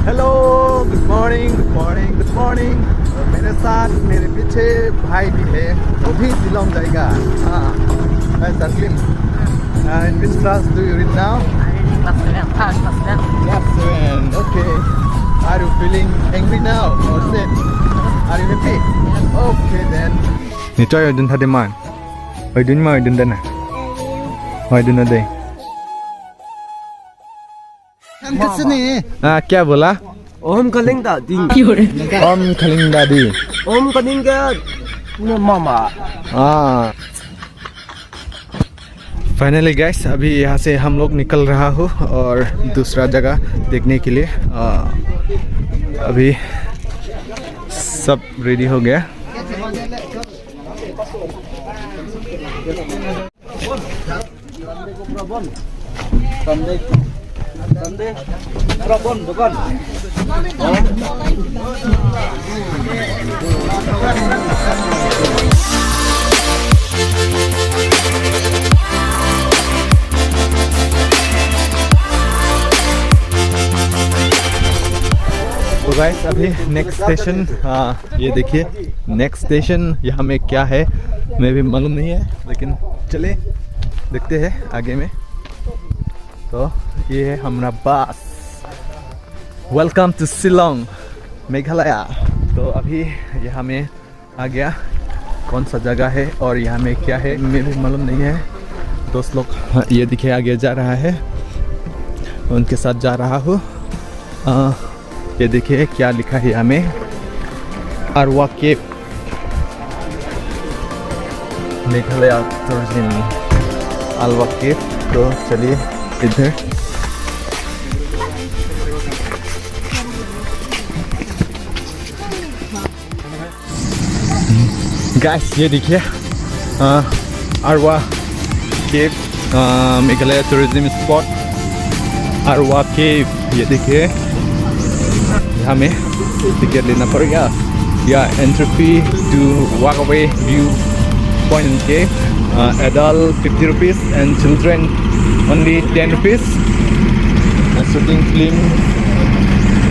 Hello good morning good morning good morning. और मेरे साथ मेरे पीछे भाई भी है, वो भी शिलोंग जाएगा। हाँ, Sarlim. In which class do you read now? Class 7. Class 7. Class 7. Okay. Are you feeling angry now or sad? Are you happy? Okay then. Ni try dun thade man. Oi dun ma dun dana. Oi dun dai. हम किसने क्या बोला? ओम कलिंग दादी ओम खलिंग दादी। ओम कलिंग का मामा finally guys अभी यहाँ से हम लोग निकल रहा हूँ और दूसरा जगह देखने के लिए। अभी सब रेडी हो गया। तो गाइस अभी नेक्स्ट स्टेशन ये देखिए नेक्स्ट स्टेशन यहाँ में क्या है मैं भी मालूम नहीं है, लेकिन चले देखते हैं आगे में। तो ये है हमारा bus. Welcome to Shillong Meghalaya. तो अभी यहाँ में आ गया, कौन सा जगह है और यहाँ में क्या है मैं भी मालूम नहीं है। दोस्त लोग ये दिखे आगे जा रहा है, उनके साथ जा रहा हूँ। ये देखिए क्या लिखा है यहाँ में, ARWAH cave Meghalaya tourism ARWAH cave. तो चलिए इधर गाइस ये देखिए ARWAH cave Meghalaya tourism spot ARWAH cave. ये देखिए हमें टिकट लेना पड़ेगा या entry fee to walkway view point and cave. Adult 50 rupees and children only 10 rupees. Shooting film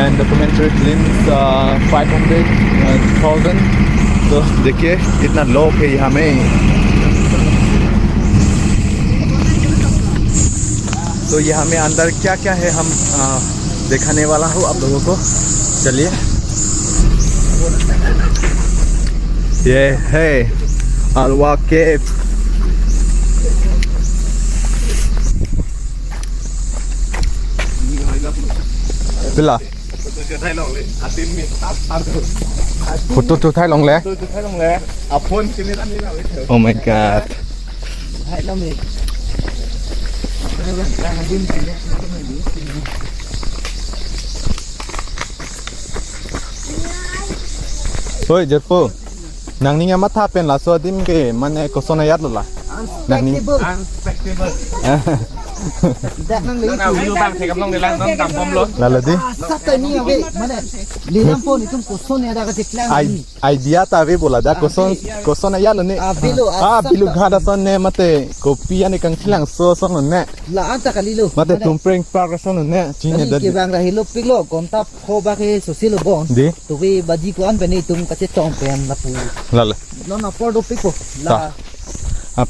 and documentary films 500,000. तो देखिए कितना लोग है यहाँ में। तो यहाँ में अंदर क्या क्या है हम दिखाने वाला हूँ आप लोगों को। चलिए ये है ARWAH cave. Bila foto tu Thái Long lẽ. Oh my god. Oi Jerpo, nang ni ngamat hapen lah so dim ke mana kosong ayat lah. Nang ni. Đã năng lấy Yêu bang thì cầm long để làm tầm phong luôn. Là gì? sắp tới ni vậy mà này lý làm phone thì chúng có số này đã có thể làm Idea ta ve bola da kosong ayat lah ni. Bilu ghada son ne mate kopi ane kang silang so son ne. là ăn ta cả lý luôn Mate tumpreng pak son ne. Chine da. cái vàng là hello piclo còn tap kho ba cái số xí lo bon Di. tụi cái baji của anh bên này tum cái chết tròn pen là phụ Lala. nó là porto pico là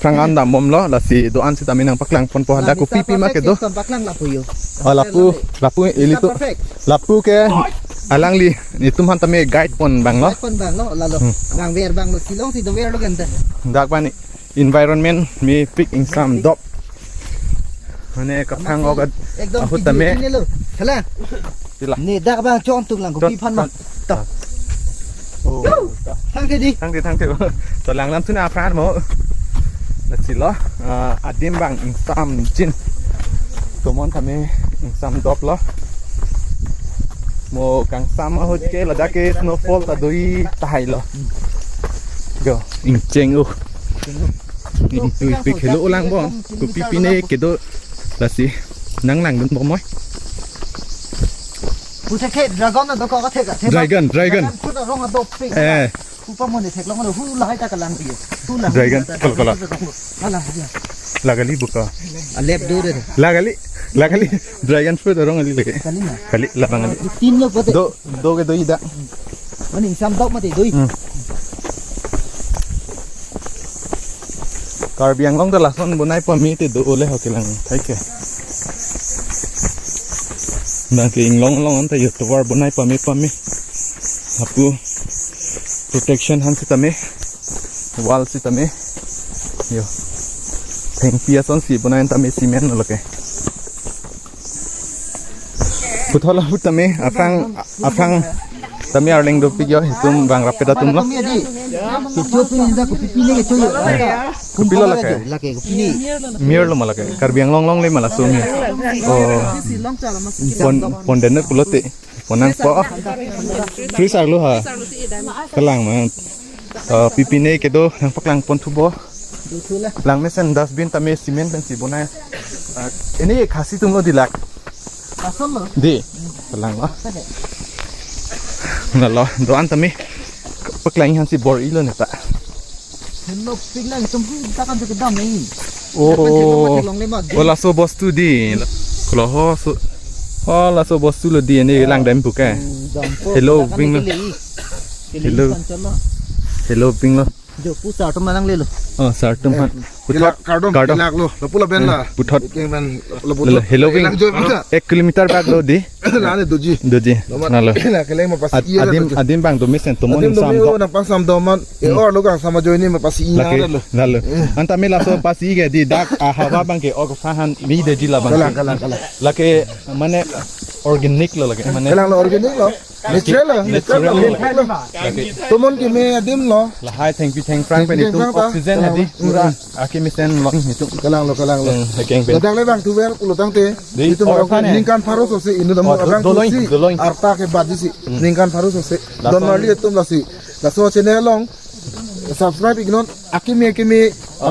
Prangan da mom lo la si doan si taminang paklang pon po hada ko pipi ma ke do. paklang là phụ yêu Lapu ili tu. Lapu ke alang li ni tumhan tame guide pon bang lo. con vàng nó là lo vàng ver vàng lo silong thì đồ ver lo gần đây Dak bani environment mi pick in some dop. Hane kapang ogat ahut tame. Thala Sila. nè đã ba cho từng làng của pi phan mà tập thang cái đi Thang tu. So lang lam tuna pran mo. La silo adim bang in some jin. Tomon tame in some dop lo. Mo kang sam ahut ke la da ke snowfall ta doi tai lo. Go in cheng u. In tu pick hello lang bon. Ku pipi ne ke do la si nang lang dun bo moi. Phụ trách hết dragon là nó có thể cả thêm Dragon. chút là rong là đột pin phụ pa môn để thạch long là hú lại ta cả làm gì hú là Dragon, kalau nó là gì Lagali buka. lep đưa đây Lagali. lah kali dragon fruit orang kali lagi Kali na. kali lapang kali Tin lo pote. do ke do ida Maning sam dok mati doi. Karbiang long dah lason bunai pami te do oleh hokilang thai ke na ke long long anta yo towar bunai pami apu protection han sitame wall sitame yo theng piason si bunai tame cement no lake puthola putame afang tame arling do pigyo hitum bang rapeda tum lo Kami adi. Kecoh pun dah kopi pini kecoh yo. kopi lo lake Laki kopi ni. mir lo malake karbiang long long le mala sumi oh pon den kulote ponang po tris arlo ha kalang ma pipine kedo nang paklang pon thubo lang mesen dustbin tame cement ben si bonai ini khasi tum lo dilak Asal lo. di kalang lo ngalo doan tame paklang han si bor ilo neta Hello piglang tumpu takkan tu kedam ni. oh wala so bostu di klo ho so la so bostu lo di ni lang dam buka hello bing lo hello bing lo Jo pusa tu malang le lo. sartum han Hilak kardom hilak lo pula ben la puthot kemen lo hello bing 1 kilometer bag lo di lane doji nalo la keleng ma pas adim bang do mesen to mon adim sam do na pas sam do man e or lo gang sama joini ma pas ina lo nalo anta me la so pas ige di dak a hawa bang ke og sahan mi de jila bang la ke mane organic lo lage mane kelang lo organic lo natural tomon ki me adim lo la hai thank frank pe ni tu oxygen adi pura aki misen long ni tu kelang lo keng pe datang le bang tu wer kulo tang te itu ma ningkan faros se inu dam abang doloing arta ke bad si ningkan faros se don marli tum la si la so channel long subscribe ignon akimi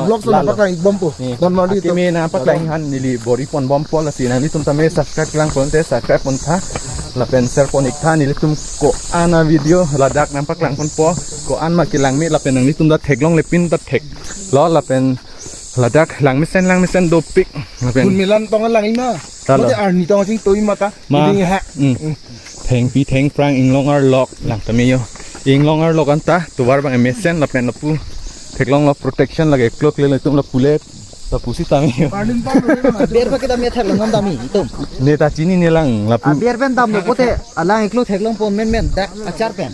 vlog so na pakang bompo don marli aki me na paklang han nili bori pon bom pol la si na ni tum tame subscribe lang pon te subscribe pon tha la pen share pon ikha ni tum ko ana video la dak nam paklang pon po ko an ma kilang mi la pen ni tum da theklong le pin da thek lo la pen la dak lang misen do pik la pen kun milan tong lang ima mo te arni tong ching toi mata ding ha theng frank inglong ar lok lang tame yo inglong ar lok anta tuwar bang mesen la pen la pu theklong la protection lage clock le tum la pule ta pusi tame yo Biar pakai dam ya therlong ngam dami itu. neta chini ni lang la pu Biar pen dam lo pote alang iklo therlong pon men dak acar pen.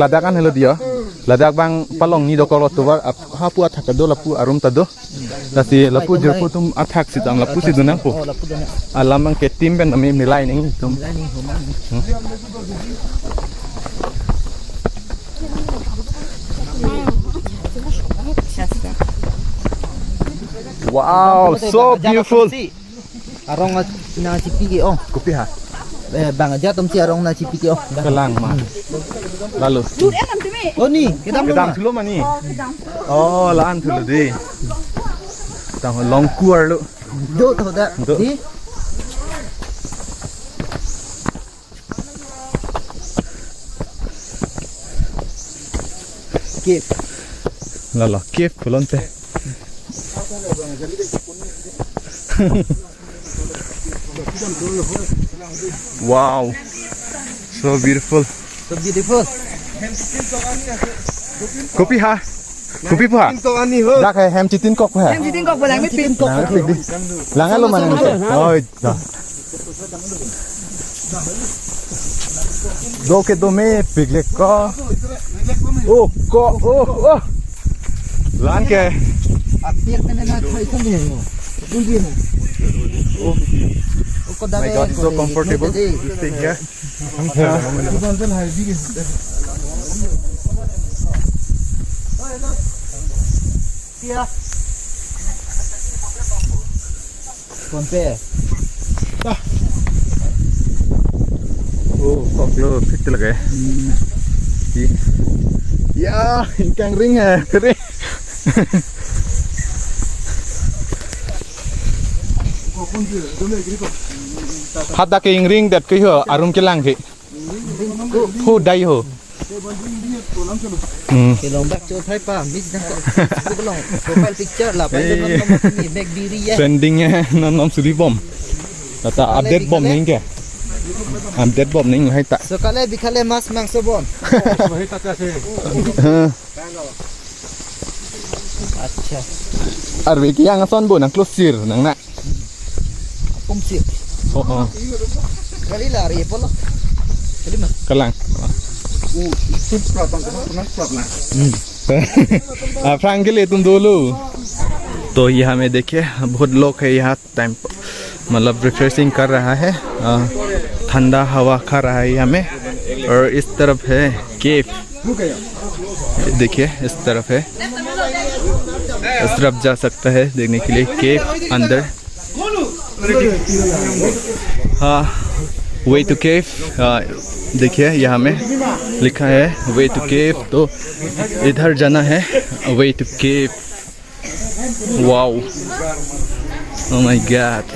ladak an helo dia ladak bang palong ni do kolo tuwar ha pu athak do la pu arum ta do tasi la pu jur pu tum athak si tam la pu si dunang pu Oh lapu dana. alam bang ke tim ben ami milai ning tum Lani homan. wow so beautiful Arong na cipi ke oh. kopi ha Bang aja tum si arong na cipi ke oh. kelang ma lalu Oh ni, kedam kedam thulo mani oh laan thulo di tang long kuar lu Do tho da. Di. Kip. lala kef kolonte wow so beautiful So beautiful. kopi ha kopi pa to ani ho dak hai hem chitin kok ha Em chỉ tin cọc vừa làng mới pin cọc. lang lo man oi da do ke do me pigle ko oh lan ke Biar pen na thai thong ni ho. Dun di ho. Oh. Ko da my god it's so comfortable to stay here Konpe. oh kok lo fit lagi ya ikan ring hai kering hada ke ring dat ke ho arum ke lang ke phu dai ho Kelong back cho thai pa mix dang ko. Kelong profile picture lah pa don ni back diri ya. trending nya nom suri bom Tata update bom ning ke. Update bom ning hai ta. Sokale bikhale mas mangso bon. Acha. Arwi ki yang son bu nang closir nang na. Pumsi. Oh. Kali lari polo. Kali mas. Kalang. Frank के लिए तुम दो लो तो यहाँ में देखिए बहुत लोग है यहाँ टाइम मतलब रिफ्रेशिंग कर रहा है ठंडा हवा खा रहा है यहाँ में और इस तरफ है केव देखिए इस तरफ है इस तरफ जा सकता है देखने के लिए केव अंदर हाँ वे टू केव देखिए यहाँ में लिखा है वे टू केव तो इधर जाना है way to cave wow oh my God